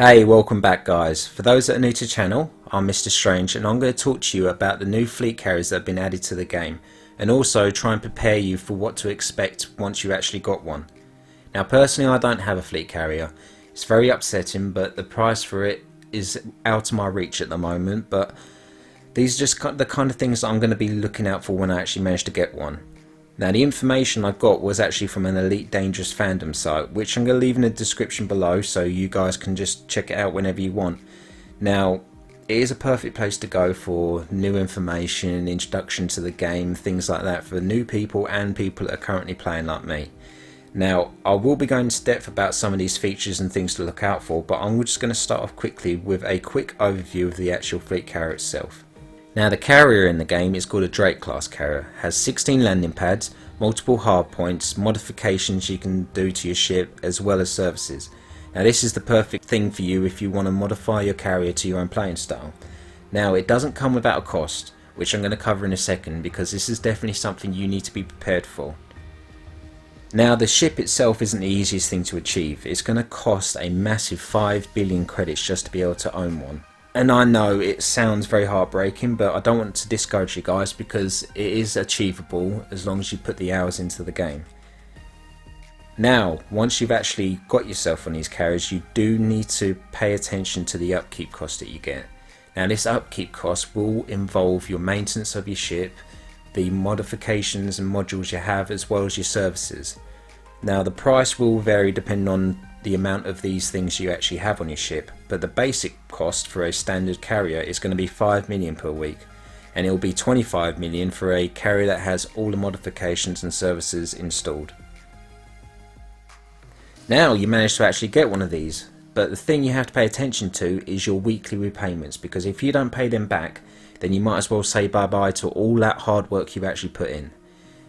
Hey, welcome back guys. For those that are new to the channel, I'm Mr.StrangE and I'm going to talk to you about the new fleet carriers that have been added to the game and also try and prepare you for what to expect once you actually got one. Now personally I don't have a fleet carrier. It's very upsetting, but the price for it is out of my reach at the moment, but these are just the kind of things that I'm going to be looking out for when I actually manage to get one. Now the information I got was actually from an Elite Dangerous fandom site, which I'm going to leave in the description below so you guys can just check it out whenever you want. Now it is a perfect place to go for new information, introduction to the game, things like that for new people and people that are currently playing like me. Now I will be going into depth about some of these features and things to look out for, but I'm just going to start off quickly with a quick overview of the actual fleet carrier itself. Now the carrier in the game is called a Drake class carrier, has 16 landing pads, multiple hard points, modifications you can do to your ship as well as services. Now this is the perfect thing for you if you want to modify your carrier to your own playing style. Now it doesn't come without a cost, which I'm going to cover in a second because this is definitely something you need to be prepared for. Now the ship itself isn't the easiest thing to achieve. It's going to cost a massive 5 billion credits just to be able to own one. And I know it sounds very heartbreaking, but I don't want to discourage you guys because it is achievable as long as you put the hours into the game. Now, once you've actually got yourself on these carriers, you do need to pay attention to the upkeep cost that you get. Now this upkeep cost will involve your maintenance of your ship, the modifications and modules you have, as well as your services. Now the price will vary depending on the amount of these things you actually have on your ship, but the basic cost for a standard carrier is going to be 5 million per week, and it will be 25 million for a carrier that has all the modifications and services installed. Now you manage to actually get one of these, but the thing you have to pay attention to is your weekly repayments, because if you don't pay them back, then you might as well say bye bye to all that hard work you've actually put in.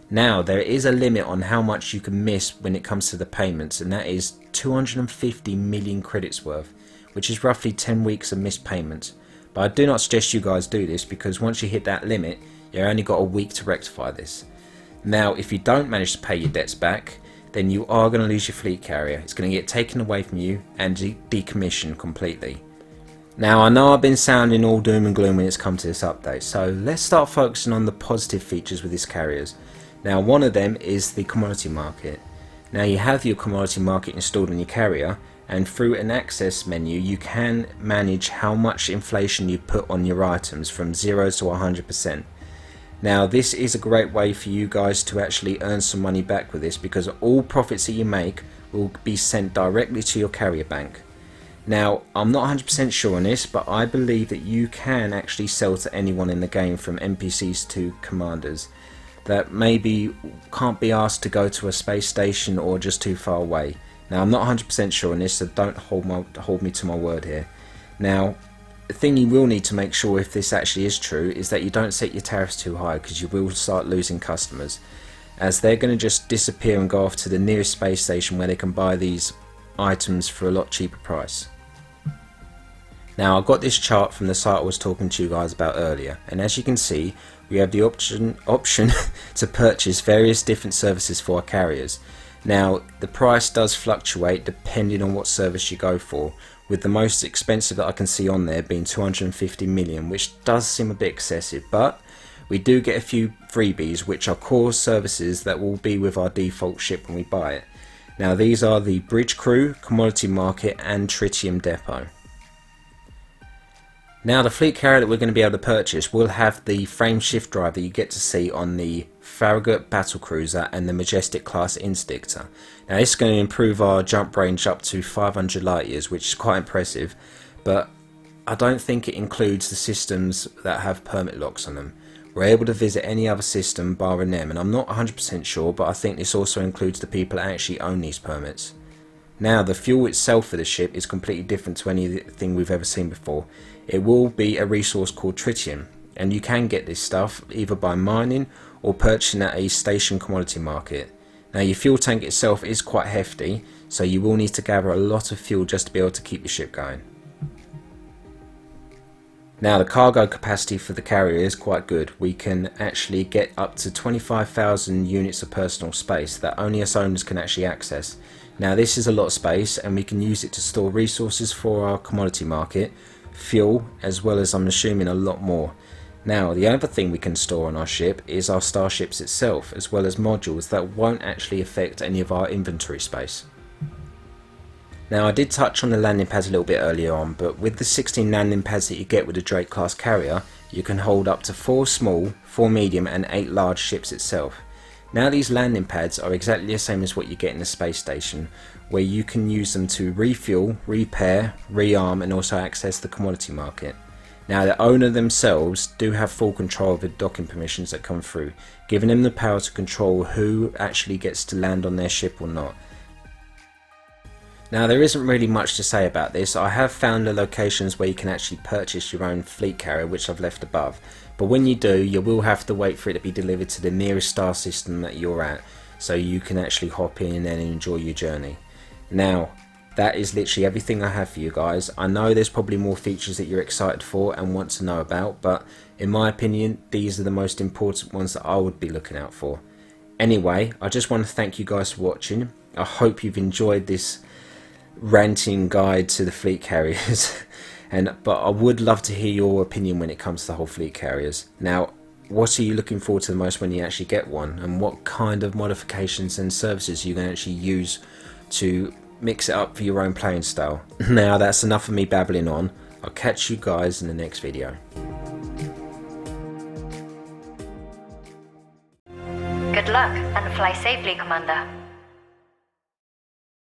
Now there is a limit on how much you can miss when it comes to the payments, and that is 250 million credits worth, which is roughly 10 weeks of missed payments. But I do not suggest you guys do this, because once you hit that limit you only got a week to rectify this. Now if you don't manage to pay your debts back, then you are going to lose your fleet carrier. It's going to get taken away from you and decommissioned completely. Now I know I've been sounding all doom and gloom when it's come to this update, so let's start focusing on the positive features with these carriers. Now one of them is the commodity market. Now you have your commodity market installed on your carrier, and through an access menu you can manage how much inflation you put on your items from 0 to 100%. Now this is a great way for you guys to actually earn some money back with this, because all profits that you make will be sent directly to your carrier bank. Now I'm not 100% sure on this, but I believe that you can actually sell to anyone in the game, from NPCs to commanders that maybe can't be asked to go to a space station or just too far away. Now I'm not 100% sure on this, so don't hold me to my word here. Now the thing you will need to make sure if this actually is true is that you don't set your tariffs too high, because you will start losing customers, as they're going to just disappear and go off to the nearest space station where they can buy these items for a lot cheaper price. Now I got this chart from the site I was talking to you guys about earlier, and as you can see we have the option to purchase various different services for our carriers. Now the price does fluctuate depending on what service you go for, with the most expensive that I can see on there being 250 million, which does seem a bit excessive, but we do get a few freebies which are core services that will be with our default ship when we buy it. Now these are the Bridge Crew, Commodity Market and Tritium Depot. Now the fleet carrier that we're going to be able to purchase will have the frame shift drive that you get to see on the Farragut Battlecruiser and the Majestic class Interdictor. Now this is going to improve our jump range up to 500 light years, which is quite impressive, but I don't think it includes the systems that have permit locks on them. We're able to visit any other system barring them, and I'm not 100% sure, but I think this also includes the people that actually own these permits. Now the fuel itself for the ship is completely different to anything we've ever seen before. It will be a resource called tritium, and you can get this stuff either by mining or purchasing at a station commodity market. Now your fuel tank itself is quite hefty, so you will need to gather a lot of fuel just to be able to keep your ship going. Now the cargo capacity for the carrier is quite good. We can actually get up to 25,000 units of personal space that only us owners can actually access. Now this is a lot of space, and we can use it to store resources for our commodity market, fuel, as well as, I'm assuming, a lot more. Now the other thing we can store on our ship is our starships itself, as well as modules that won't actually affect any of our inventory space. Now I did touch on the landing pads a little bit earlier on, but with the 16 landing pads that you get with the Drake class carrier, you can hold up to 4 small, 4 medium and 8 large ships itself. Now these landing pads are exactly the same as what you get in the space station, where you can use them to refuel, repair, rearm and also access the commodity market. Now the owner themselves do have full control of the docking permissions that come through, giving them the power to control who actually gets to land on their ship or not. Now there isn't really much to say about this. I have found the locations where you can actually purchase your own fleet carrier, which I've left above, but when you do, you will have to wait for it to be delivered to the nearest star system that you're at, so you can actually hop in and enjoy your journey. Now that is literally everything I have for you guys. I know there's probably more features that you're excited for and want to know about, but in my opinion these are the most important ones that I would be looking out for. Anyway, I just want to thank you guys for watching. I hope you've enjoyed this ranting guide to the fleet carriers but I would love to hear your opinion when it comes to the whole fleet carriers. Now what are you looking forward to the most when you actually get one, and what kind of modifications and services you can actually use to mix it up for your own playing style? Now that's enough of me babbling on. I'll catch you guys in the next video. Good luck and fly safely, Commander.